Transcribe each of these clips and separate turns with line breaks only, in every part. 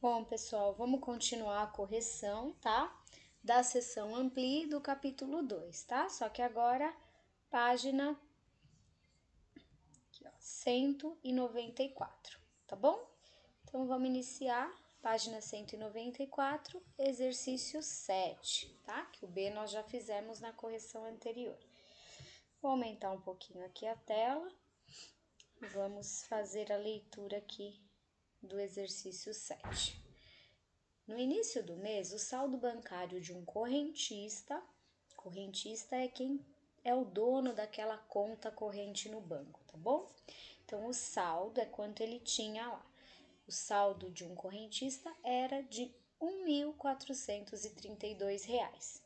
Bom, pessoal, vamos continuar a correção, tá? Da seção Amplie do capítulo 2, tá? Só que agora, página aqui, ó, 194, tá bom? Então, vamos iniciar, página 194, exercício 7, tá? Que o B nós já fizemos na correção anterior. Vou aumentar um pouquinho aqui a tela e vamos fazer a leitura aqui do exercício 7. No início do mês, o saldo bancário de um correntista é quem é o dono daquela conta corrente no banco, tá bom? Então, o saldo é quanto ele tinha lá. O saldo de um correntista era de R$ 1.432.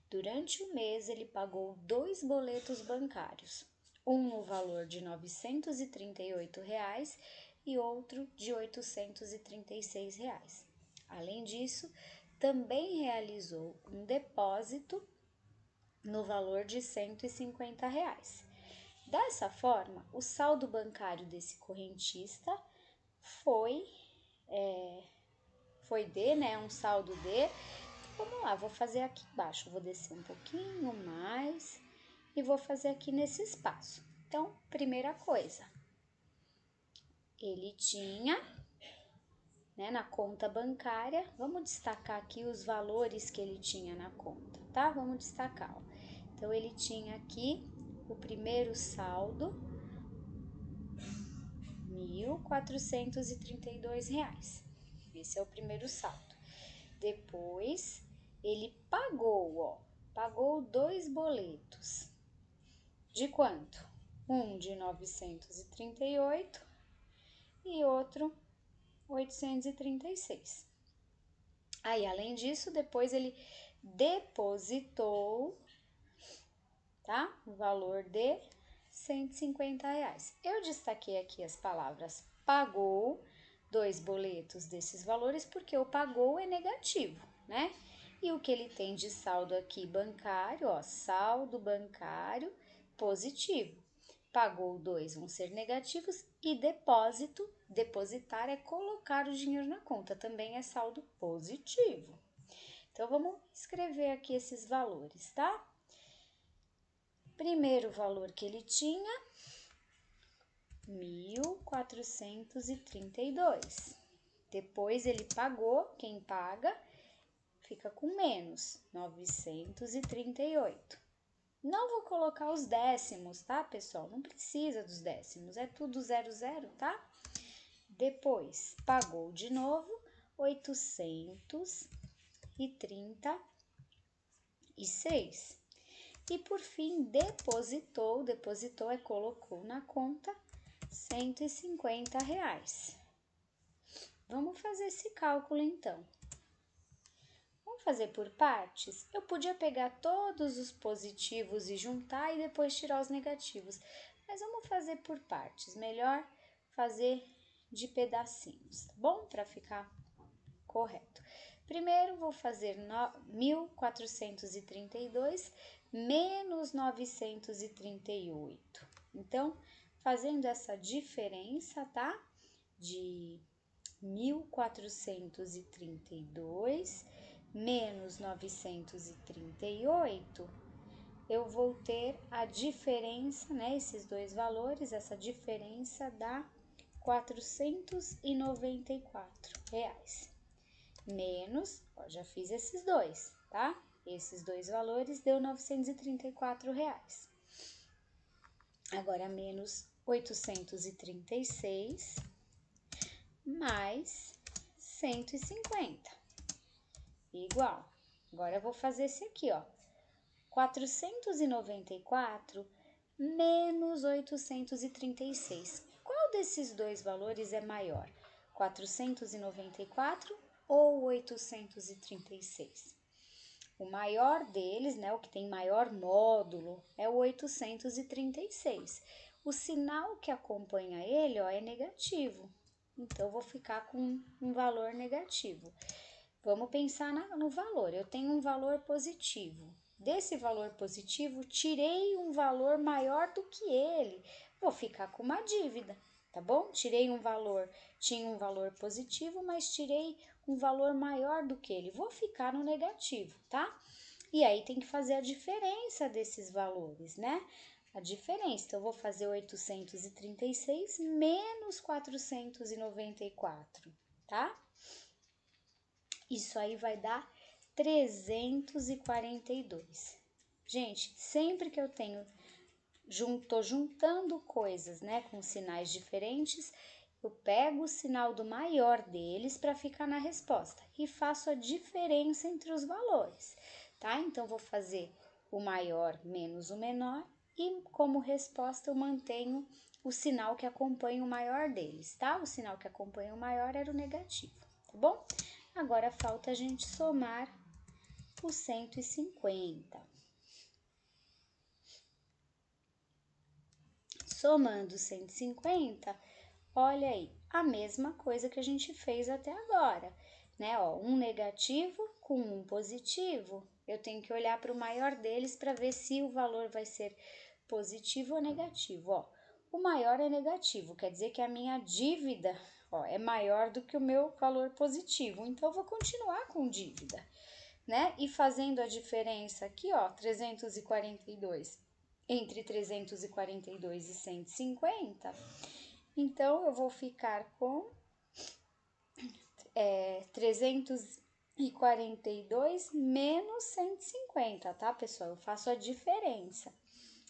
Durante o mês, ele pagou 2 boletos bancários, um no valor de R$ 938 e outro de R$ 836. Além disso, também realizou um depósito no valor de R$ 150. Dessa forma, o saldo bancário desse correntista foi D, né? Um saldo D. Vamos lá, vou fazer aqui embaixo, vou descer um pouquinho mais e vou fazer aqui nesse espaço. Então, primeira coisa, ele tinha, né, na conta bancária, vamos destacar aqui os valores que ele tinha na conta, tá? Vamos destacar, ó. Então, ele tinha aqui o primeiro saldo, R$ 1.432. Esse é o primeiro saldo. Depois, ele pagou 2 boletos. De quanto? Um de 938 e outro 836. Aí, além disso, depois ele depositou, tá? O valor de R$ 150. Eu destaquei aqui as palavras pagou, 2 boletos desses valores, porque o pagou é negativo, né? E o que ele tem de saldo aqui bancário, ó, saldo bancário positivo. Pagou 2 vão ser negativos e depósito, depositar é colocar o dinheiro na conta, também é saldo positivo. Então, vamos escrever aqui esses valores, tá? Primeiro valor que ele tinha, 1.432. Depois ele pagou, quem paga fica com menos, 938. Não vou colocar os décimos, tá, pessoal? Não precisa dos décimos, é tudo 00, tá? Depois, pagou de novo, 836. E por fim, depositou é colocou na conta R$ 150. Vamos fazer esse cálculo então. Vamos fazer por partes? Eu podia pegar todos os positivos e juntar e depois tirar os negativos, mas vamos fazer por partes, melhor fazer de pedacinhos, tá bom? Para ficar correto. Primeiro, vou fazer 1.432 menos 938. Então, fazendo essa diferença, tá? De 1.432 menos 938, eu vou ter a diferença, né? Esses dois valores, essa diferença dá R$ 494. Menos, ó, já fiz esses dois, tá? Esses dois valores deu R$ 934. Agora, menos 836 mais 150, igual. Agora, eu vou fazer esse aqui, ó. 494 menos 836. Qual desses dois valores é maior? 494 ou 836? O maior deles, né, o que tem maior módulo, é o 836. O sinal que acompanha ele, ó, é negativo. Então, eu vou ficar com um valor negativo. Vamos pensar no valor. Eu tenho um valor positivo. Desse valor positivo, tirei um valor maior do que ele. Vou ficar com uma dívida, tá bom? Tirei um valor, tinha um valor positivo, mas tirei um valor maior do que ele, vou ficar no negativo, tá? E aí tem que fazer a diferença desses valores, né? A diferença, então eu vou fazer 836 menos 494, tá? Isso aí vai dar 342. Gente, sempre que eu tô juntando coisas, né, com sinais diferentes, eu pego o sinal do maior deles para ficar na resposta e faço a diferença entre os valores, tá? Então, vou fazer o maior menos o menor e como resposta eu mantenho o sinal que acompanha o maior deles, tá? O sinal que acompanha o maior era o negativo, tá bom? Agora falta a gente somar o 150. Somando 150, olha aí, a mesma coisa que a gente fez até agora, né? Ó, um negativo com um positivo, eu tenho que olhar para o maior deles para ver se o valor vai ser positivo ou negativo. Ó, o maior é negativo, quer dizer que a minha dívida, ó, é maior do que o meu valor positivo, então eu vou continuar com dívida, né? E fazendo a diferença aqui, ó, 342 entre 342 e 150, então eu vou ficar com 342 menos 150, tá, pessoal? Eu faço a diferença.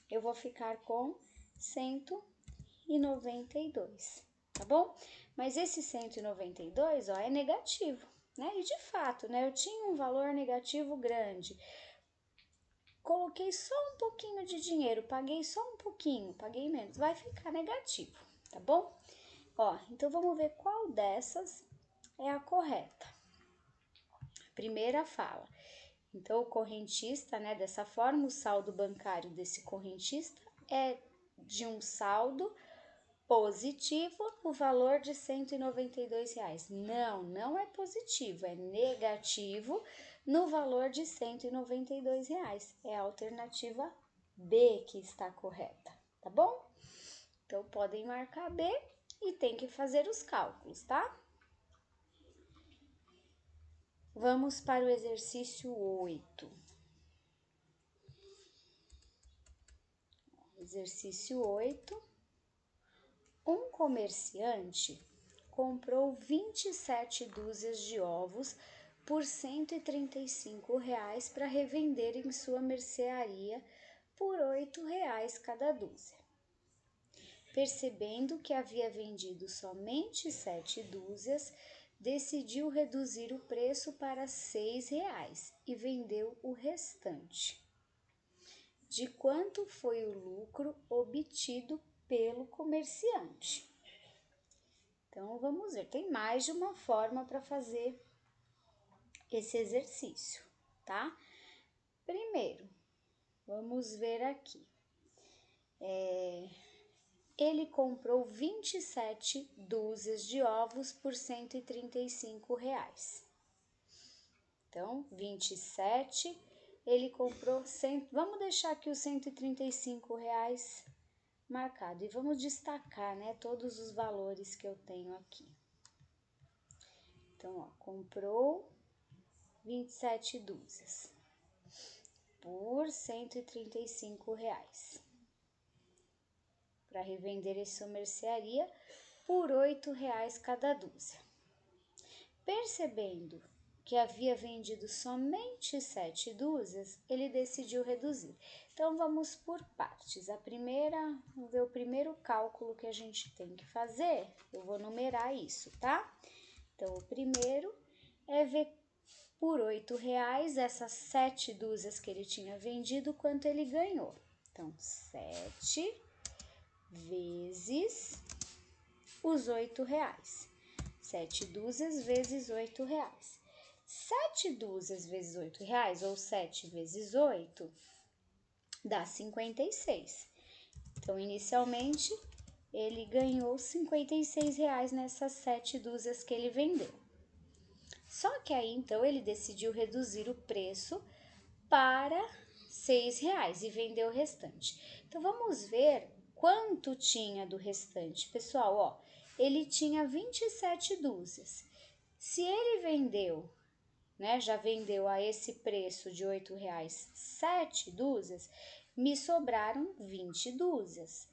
Eu vou ficar com 192, tá bom? Mas esse 192, ó, é negativo, né? E de fato, né, eu tinha um valor negativo grande. Coloquei só um pouquinho de dinheiro, paguei só um pouquinho, paguei menos, vai ficar negativo, tá bom? Ó, então vamos ver qual dessas é a correta. Primeira fala. Então, o correntista, né, dessa forma, o saldo bancário desse correntista é de um saldo positivo, o valor de R$ 192. Não, não é positivo, é negativo no valor de R$ 192. É a alternativa B que está correta, tá bom? Então, podem marcar B e tem que fazer os cálculos, tá? Vamos para o exercício 8. Exercício 8. Um comerciante comprou 27 dúzias de ovos por R$ 135 para revender em sua mercearia por R$ 8 cada dúzia. Percebendo que havia vendido somente 7 dúzias, decidiu reduzir o preço para R$ 6 e vendeu o restante. De quanto foi o lucro obtido pelo comerciante? Então, vamos ver, tem mais de uma forma para fazer esse exercício, tá? Primeiro, vamos ver aqui. Ele comprou 27 dúzias de ovos por R$ 135. Então, 27, ele comprou, vamos deixar aqui os R$ 135 marcado e vamos destacar, né, todos os valores que eu tenho aqui. Então, ó, comprou 27 dúzias por R$ 135 para revender em sua mercearia por R$ 8 cada dúzia. Percebendo que havia vendido somente 7 dúzias, ele decidiu reduzir. Então, vamos por partes. Vamos ver o primeiro cálculo que a gente tem que fazer. Eu vou numerar isso, tá? Então, o primeiro é ver por R$ 8 essas 7 dúzias que ele tinha vendido, quanto ele ganhou. Então, 7 vezes os R$ 8. 7 dúzias vezes R$ 8. 7 dúzias vezes R$ 8, ou 7 vezes 8, dá 56. Então, inicialmente, ele ganhou R$ 56 nessas 7 dúzias que ele vendeu. Só que aí, então, ele decidiu reduzir o preço para R$ 6 e vender o restante. Então, vamos ver quanto tinha do restante. Pessoal, ó, ele tinha 27 dúzias. Se ele vendeu, né, já vendeu a esse preço de R$ 8,00 7 dúzias, me sobraram 20 dúzias.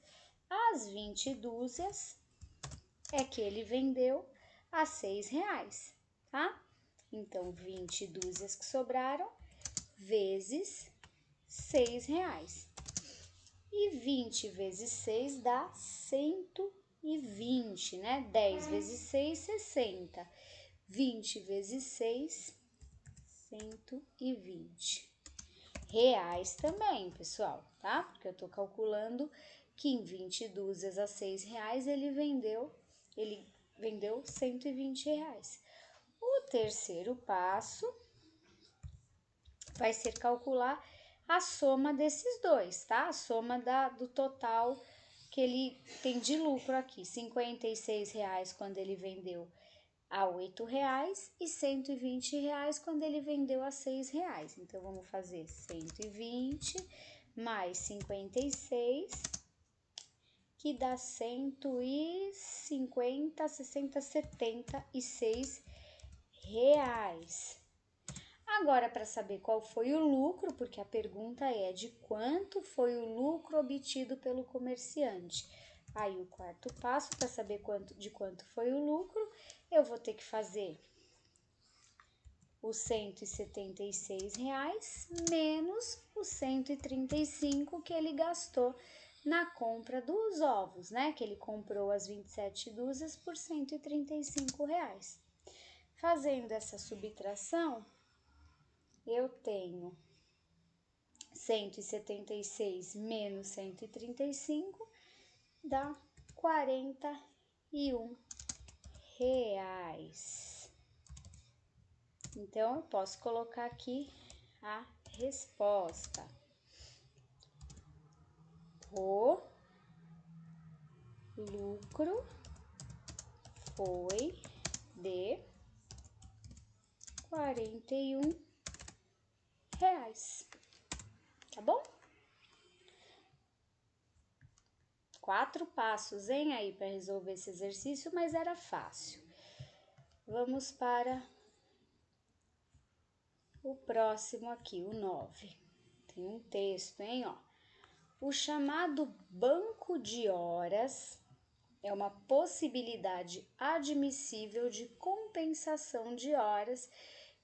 As 20 dúzias é que ele vendeu a R$ 6,00, tá? Então, 20 dúzias que sobraram vezes R$ 6,00. E 20 vezes 6 dá 120, né? 10 vezes 6, 60. 20 vezes 6, 120 reais também, pessoal, tá? Porque eu tô calculando que em 20 dúzias a R$ 6,00 ele vendeu 120 reais. O terceiro passo vai ser calcular a soma desses dois, tá? A soma do total que ele tem de lucro aqui, R$ 56,00 quando ele vendeu a R$ 8,00 e R$ 120,00 quando ele vendeu a R$ 6,00. Então, vamos fazer 120 mais 56, que dá 150, 60, 76 reais. Agora, para saber qual foi o lucro, porque a pergunta é de quanto foi o lucro obtido pelo comerciante. Aí, o quarto passo, para saber de quanto foi o lucro, eu vou ter que fazer os R$ 176,00 menos os 135 que ele gastou na compra dos ovos, né? Que ele comprou as 27 dúzias por R$ 135,00. Fazendo essa subtração, eu tenho 176 menos 135 dá R$ 41. Então, eu posso colocar aqui a resposta. O lucro foi de R$ 41, tá bom? 4 passos, hein, aí para resolver esse exercício, mas era fácil. Vamos para o próximo aqui, o 9. Tem um texto, hein, ó. O chamado banco de horas é uma possibilidade admissível de compensação de horas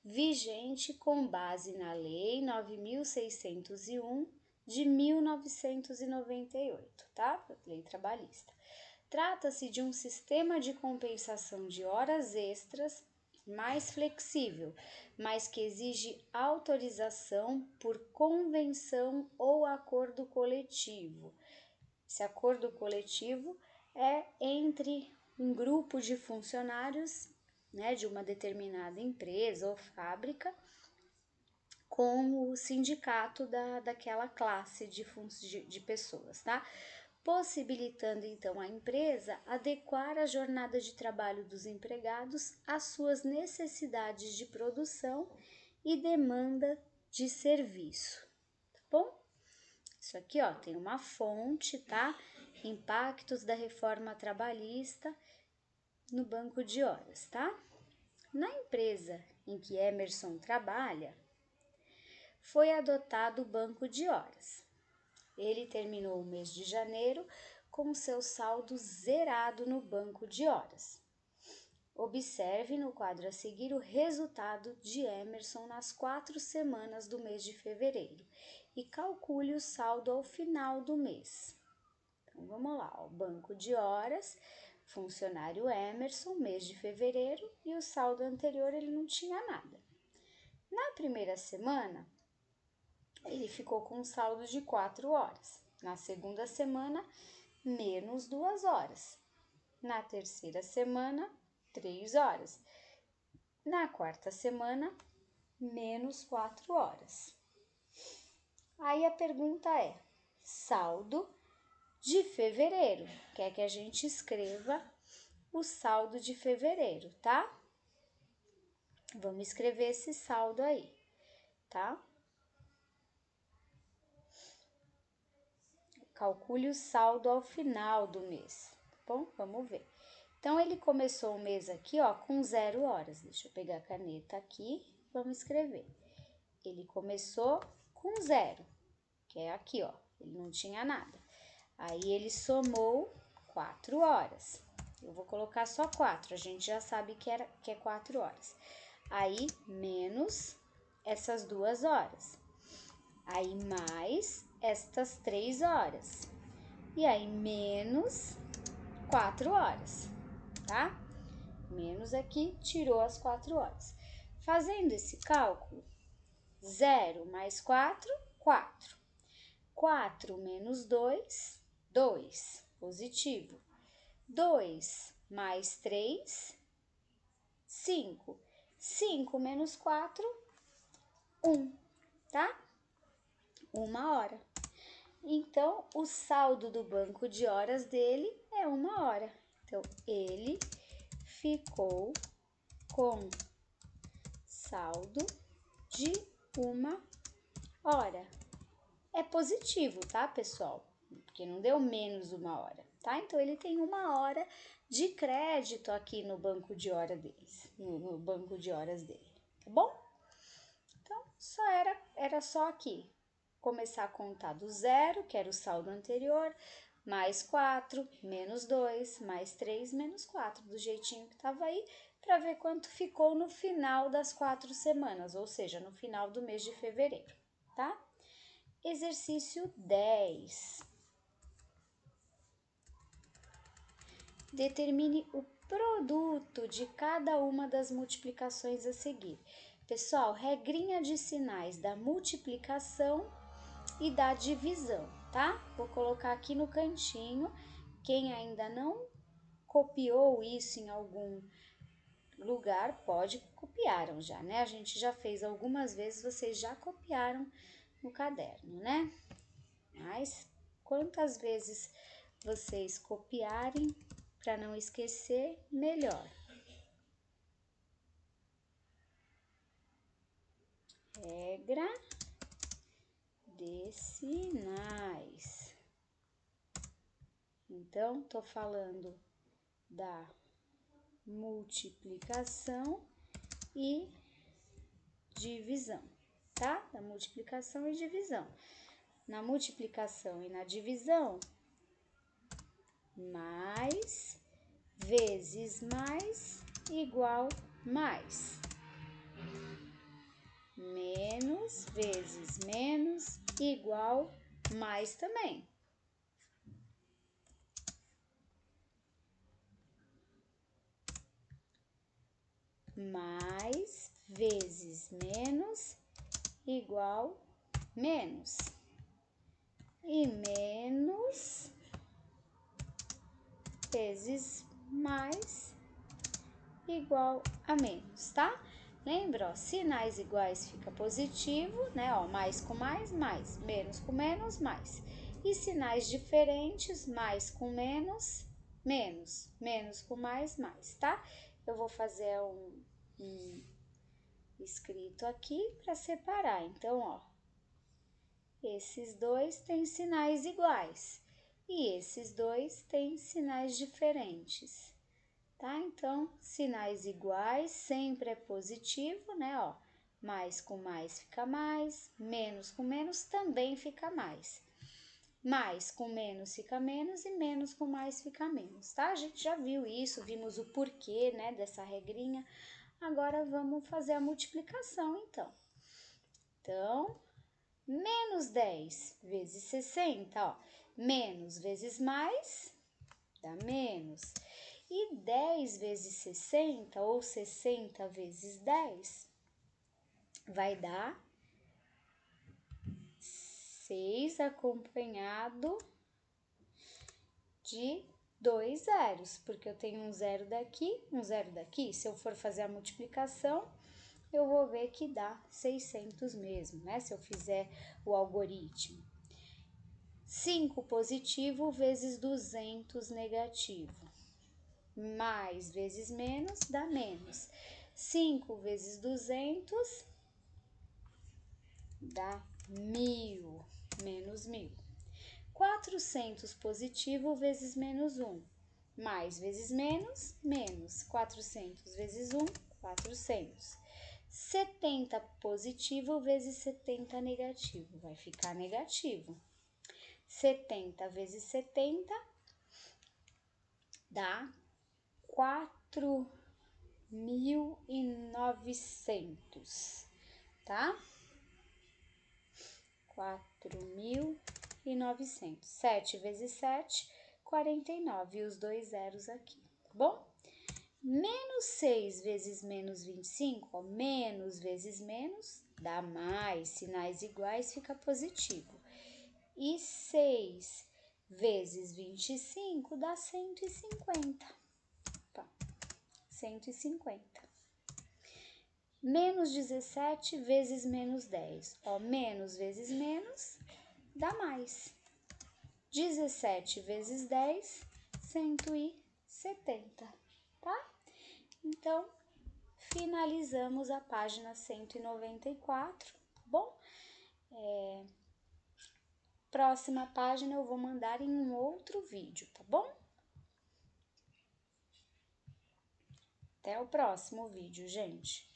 vigente com base na Lei 9.601 de 1998, tá? Lei trabalhista. Trata-se de um sistema de compensação de horas extras mais flexível, mas que exige autorização por convenção ou acordo coletivo. Esse acordo coletivo é entre um grupo de funcionários, né, de uma determinada empresa ou fábrica com o sindicato daquela classe de pessoas, tá? Possibilitando então a empresa adequar a jornada de trabalho dos empregados às suas necessidades de produção e demanda de serviço, tá bom? Isso aqui, ó, tem uma fonte, tá? Impactos da reforma trabalhista no banco de horas, tá? Na empresa em que Emerson trabalha, foi adotado o banco de horas. Ele terminou o mês de janeiro com seu saldo zerado no banco de horas. Observe no quadro a seguir o resultado de Emerson nas 4 semanas do mês de fevereiro e calcule o saldo ao final do mês. Então, vamos lá, o banco de horas, funcionário Emerson, mês de fevereiro, e o saldo anterior ele não tinha nada. Na primeira semana, ele ficou com um saldo de 4 horas. Na segunda semana, menos 2 horas. Na terceira semana, 3 horas. Na quarta semana, menos 4 horas. Aí a pergunta é: saldo de fevereiro. Quer que a gente escreva o saldo de fevereiro, tá? Vamos escrever esse saldo aí, tá? Calcule o saldo ao final do mês, tá bom? Vamos ver. Então, ele começou o mês aqui, ó, com 0 horas. Deixa eu pegar a caneta aqui, vamos escrever. Ele começou com 0, que é aqui, ó, ele não tinha nada. Aí, ele somou 4 horas. Eu vou colocar só 4, a gente já sabe que é 4 horas. Aí, menos essas 2 horas. Aí, mais estas 3 horas. E aí, menos 4 horas, tá? Menos aqui, tirou as 4 horas. Fazendo esse cálculo, 0 mais 4, 4. 4 menos 2, 2, positivo. 2 mais 3, 5. 5 menos 4, 1, tá? 1 hora. Então, o saldo do banco de horas dele é 1 hora. Então, ele ficou com saldo de 1 hora. É positivo, tá, pessoal? Porque não deu menos 1 hora, tá? Então, ele tem 1 hora de crédito aqui no banco de horas deles, no banco de horas dele, tá bom? Então, era só aqui começar a contar do 0, que era o saldo anterior, mais 4, menos 2, mais 3, menos 4, do jeitinho que estava aí, para ver quanto ficou no final das 4 semanas, ou seja, no final do mês de fevereiro, tá? Exercício 10. Determine o produto de cada uma das multiplicações a seguir. Pessoal, regrinha de sinais da multiplicação e da divisão, tá? Vou colocar aqui no cantinho. Quem ainda não copiou isso em algum lugar, pode copiaram já, né? A gente já fez algumas vezes, vocês já copiaram no caderno, né? Mas quantas vezes vocês copiarem para não esquecer, melhor. Regra de sinais. Então, tô falando da multiplicação e divisão, tá? Da multiplicação e divisão. Na multiplicação e na divisão, mais vezes mais igual mais. Menos vezes menos igual mais também. Mais vezes menos igual menos. E menos vezes mais igual a menos, tá? Lembra, ó, sinais iguais fica positivo, né? Ó, mais com mais, menos com menos, mais. E sinais diferentes, mais com menos, menos, menos com mais, tá? Eu vou fazer um escrito aqui para separar. Então, ó, esses dois têm sinais iguais e esses dois têm sinais diferentes, tá? Então, sinais iguais sempre é positivo, né? Ó, mais com mais fica mais, menos com menos também fica mais. Mais com menos fica menos e menos com mais fica menos, tá? A gente já viu isso, vimos o porquê, né, dessa regrinha. Agora, vamos fazer a multiplicação, então. Então, menos 10 vezes 60, ó. Menos vezes mais dá menos. E 10 vezes 60, ou 60 vezes 10, vai dar 6 acompanhado de 2 zeros, porque eu tenho um zero daqui, um zero daqui. Se eu for fazer a multiplicação, eu vou ver que dá 600 mesmo, né? Se eu fizer o algoritmo. 5 positivo vezes 200 negativo. Mais vezes menos dá menos. 5 vezes 200 dá 1000, menos 1000. 400 positivo vezes menos 1. Mais vezes menos, menos. 400 vezes 1, 400. 70 positivo vezes 70 negativo, vai ficar negativo. 70 vezes 70 dá 4.900, tá? 4.900. 7 vezes 7, 49. E os dois zeros aqui, tá bom? Menos 6 vezes menos 25, ó, menos vezes menos dá mais. Sinais iguais fica positivo. E 6 vezes 25 dá 150. Tá, 150. Menos 17 vezes menos 10. Ó, menos vezes menos dá mais. 17 vezes 10, 170, tá? Então, finalizamos a página 194, tá bom? Próxima página eu vou mandar em um outro vídeo, tá bom? Até o próximo vídeo, gente.